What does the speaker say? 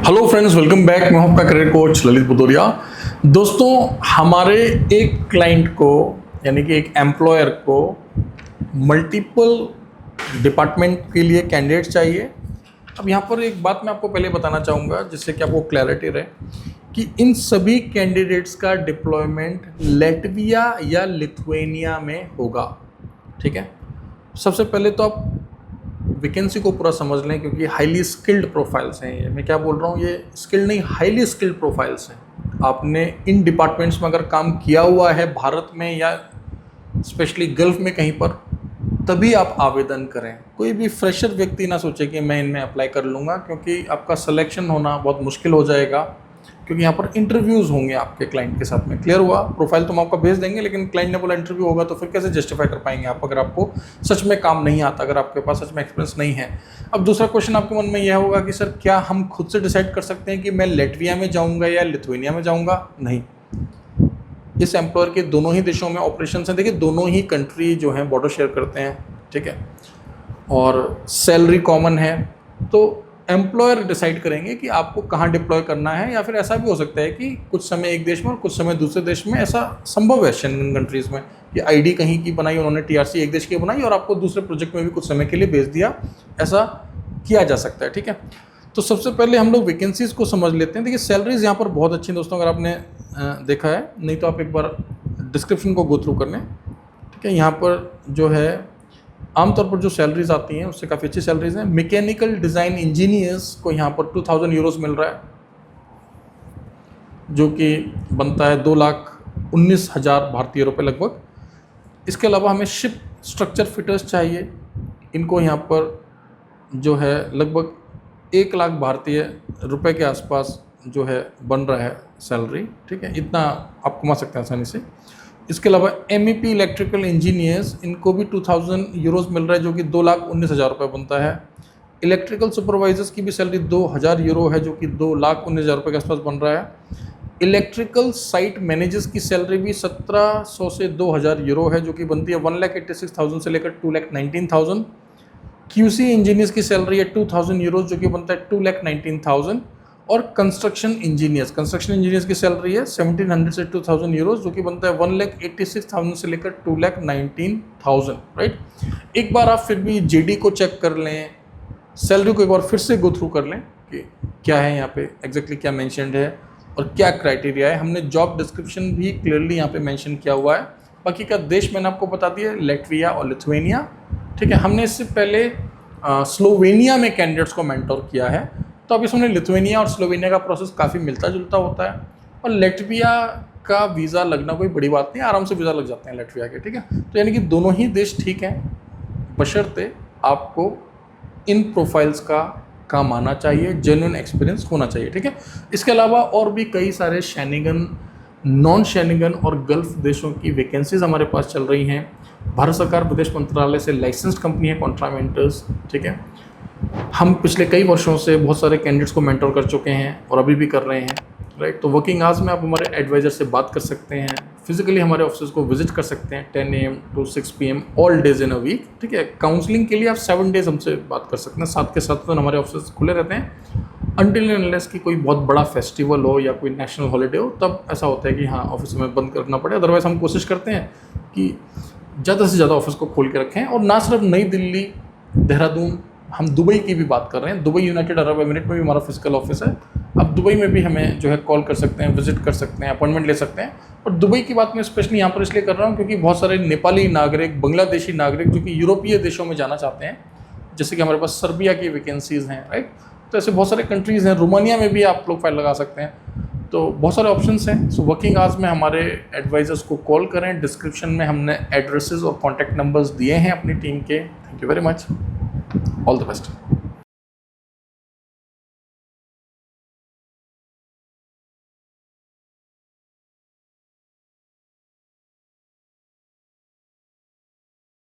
Hello friends, welcome back. मैं हूं आपका करियर कोच ललित बुदोरिया। दोस्तों, हमारे एक क्लाइंट को यानी कि एक एम्प्लॉयर को मल्टीपल डिपार्टमेंट के लिए कैंडिडेट चाहिए। अब यहाँ पर एक बात मैं आपको पहले बताना चाहूँगा जिससे कि आपको क्लैरिटी रहे कि इन सभी कैंडिडेट्स का डिप्लॉयमेंट लैटविया या लिथुएनिया में होगा। ठीक है, सबसे पहले तो आप वैकेंसी को पूरा समझ लें क्योंकि हाईली स्किल्ड प्रोफाइल्स हैं। ये मैं क्या बोल रहा हूँ, ये स्किल्ड नहीं, हाईली स्किल्ड प्रोफाइल्स हैं। आपने इन डिपार्टमेंट्स में अगर काम किया हुआ है भारत में या स्पेशली गल्फ में कहीं पर, तभी आप आवेदन करें। कोई भी फ्रेशर व्यक्ति ना सोचे कि मैं इनमें अप्लाई कर लूँगा, क्योंकि आपका सिलेक्शन होना बहुत मुश्किल हो जाएगा, क्योंकि यहाँ पर इंटरव्यूज़ होंगे आपके क्लाइंट के साथ में। क्लियर हुआ? प्रोफाइल तो हम आपका भेज देंगे, लेकिन क्लाइंट ने बोला इंटरव्यू होगा, तो फिर कैसे जस्टिफाई कर पाएंगे आप अगर आपको सच में काम नहीं आता, अगर आपके पास सच में एक्सपीरियंस नहीं है। अब दूसरा क्वेश्चन आपके मन में यह होगा कि सर क्या हम खुद से डिसाइड कर सकते हैं कि मैं लैटविया में जाऊँगा या लिथुएनिया में जाऊँगा? नहीं, इस एम्प्लॉयर के दोनों ही देशों में ऑपरेशन हैं। देखिए, दोनों ही कंट्री जो हैं बॉर्डर शेयर करते हैं, ठीक है, और सैलरी कॉमन है। तो एम्प्लॉयर डिसाइड करेंगे कि आपको कहाँ डिप्लॉय करना है, या फिर ऐसा भी हो सकता है कि कुछ समय एक देश में और कुछ समय दूसरे देश में। ऐसा संभव है शेंगन कंट्रीज़ में कि आईडी कहीं की बनाई उन्होंने, टीआरसी एक देश की बनाई और आपको दूसरे प्रोजेक्ट में भी कुछ समय के लिए भेज दिया। ऐसा किया जा सकता है, ठीक है। तो सबसे पहले हम लोग वैकेंसीज़ को समझ लेते हैं। देखिए, सैलरीज़ यहाँ पर बहुत अच्छी हैं दोस्तों, अगर आपने देखा है, नहीं तो आप एक बार डिस्क्रिप्शन को गो थ्रू कर लें, ठीक है। यहाँ पर जो है आमतौर पर जो सैलरीज आती हैं उससे काफ़ी अच्छी सैलरीज हैं। मैकेनिकल डिज़ाइन इंजीनियर्स को यहाँ पर 2000 यूरोस मिल रहा है, जो कि बनता है 2,19,000 भारतीय रुपये लगभग। इसके अलावा हमें शिप स्ट्रक्चर फिटर्स चाहिए, इनको यहाँ पर जो है लगभग 1 लाख भारतीय रुपये के आसपास जो है बन रहा है सैलरी, ठीक है। इतना आप कमा सकते हैं आसानी से। इसके अलावा MEP इलेक्ट्रिकल इंजीनियर्स, इनको भी 2000 यूरोस मिल रहा है, जो कि 2,19,000 रुपये बनता है। इलेक्ट्रिकल सुपरवाइजर्स की भी सैलरी 2,000 यूरो है, जो कि 2,19,000 रुपये के आसपास बन रहा है। इलेक्ट्रिकल साइट मैनेजर्स की सैलरी भी 1,700 से 2,000 यूरो है, जो कि बनती है 1,86,000 से लेकर 2,19,000। QC इंजीनियर्स की सैलरी है 2,000 यूरोज, जो कि बनता है 2,19,000। और कंस्ट्रक्शन इंजीनियर्स की सैलरी है 1,700 से 2,000 यूरोज, जो कि बनता है 1,86,000 से लेकर 2,19,000, राइट। एक बार आप फिर भी JD को चेक कर लें, सैलरी को एक बार फिर से गो थ्रू कर लें कि क्या है यहाँ पे एग्जैक्टली क्या मेंशन्ड है और क्या क्राइटेरिया है। हमने जॉब डिस्क्रिप्शन भी क्लियरली यहाँ पे मेंशन किया हुआ है। बाकी का देश मैंने आपको बता दिया, लैटविया और लिथुएनिया, ठीक है। हमने इससे पहले स्लोवेनिया में कैंडिडेट्स को मेंटोर किया है, तो अब इसमें लिथुएनिया और स्लोवेनिया का प्रोसेस काफ़ी मिलता जुलता होता है। और लैटविया का वीज़ा लगना कोई बड़ी बात नहीं, आराम से वीज़ा लग जाते हैं लैटविया के, ठीक है। तो यानी कि दोनों ही देश ठीक हैं, बशर्ते आपको इन प्रोफाइल्स का काम आना चाहिए, जेन्युइन एक्सपीरियंस होना चाहिए, ठीक है। इसके अलावा और भी कई सारे शेनिगन, नॉन शेनिगन और गल्फ देशों की वैकेंसीज हमारे पास चल रही हैं। भारत सरकार विदेश मंत्रालय से लाइसेंस्ड कंपनी है कॉन्ट्रा मेंटर्स, ठीक है। हम पिछले कई वर्षों से बहुत सारे कैंडिडेट्स को मेंटर कर चुके हैं और अभी भी कर रहे हैं, राइट। तो वर्किंग आवर्स में आप हमारे एडवाइज़र से बात कर सकते हैं, फिजिकली हमारे ऑफिस को विजिट कर सकते हैं 10 AM to 6 PM all days in a week, ठीक है। काउंसलिंग के लिए आप 7 डेज हमसे बात कर सकते हैं, 7 के 7 दिन हमारे ऑफिस खुले रहते हैं। अनटिल अनलेस कि कोई बहुत बड़ा फेस्टिवल हो या कोई नेशनल हॉलीडे हो, तब ऐसा होता है कि हाँ ऑफिस में बंद करना पड़े। अदरवाइज हम कोशिश करते हैं कि ज़्यादा से ज़्यादा ऑफिस को खोल के रखें। और ना सिर्फ नई दिल्ली, देहरादून, हम दुबई की भी बात कर रहे हैं। दुबई यूनाइटेड अरब एमिरेट में भी हमारा फिजिकल ऑफिस है। अब दुबई में भी हमें जो है कॉल कर सकते हैं, विजिट कर सकते हैं, अपॉइंटमेंट ले सकते हैं। और दुबई की बात मैं स्पेशली यहाँ पर इसलिए कर रहा हूँ क्योंकि बहुत सारे नेपाली नागरिक, बांग्लादेशी नागरिक जो कि यूरोपीय देशों में जाना चाहते हैं, जैसे कि हमारे पास सर्बिया की वैकेंसीज़ हैं, राइट। तो ऐसे बहुत सारे कंट्रीज़ हैं, रोमानिया में भी आप लोग फाइल लगा सकते हैं। तो बहुत सारे ऑप्शंस हैं। सो वर्किंग आवर्स में हमारे एडवाइजर्स को कॉल करें। डिस्क्रिप्शन में हमने एड्रेसेस और कॉन्टैक्ट नंबर्स दिए हैं अपनी टीम के। Thank you very much, all the best.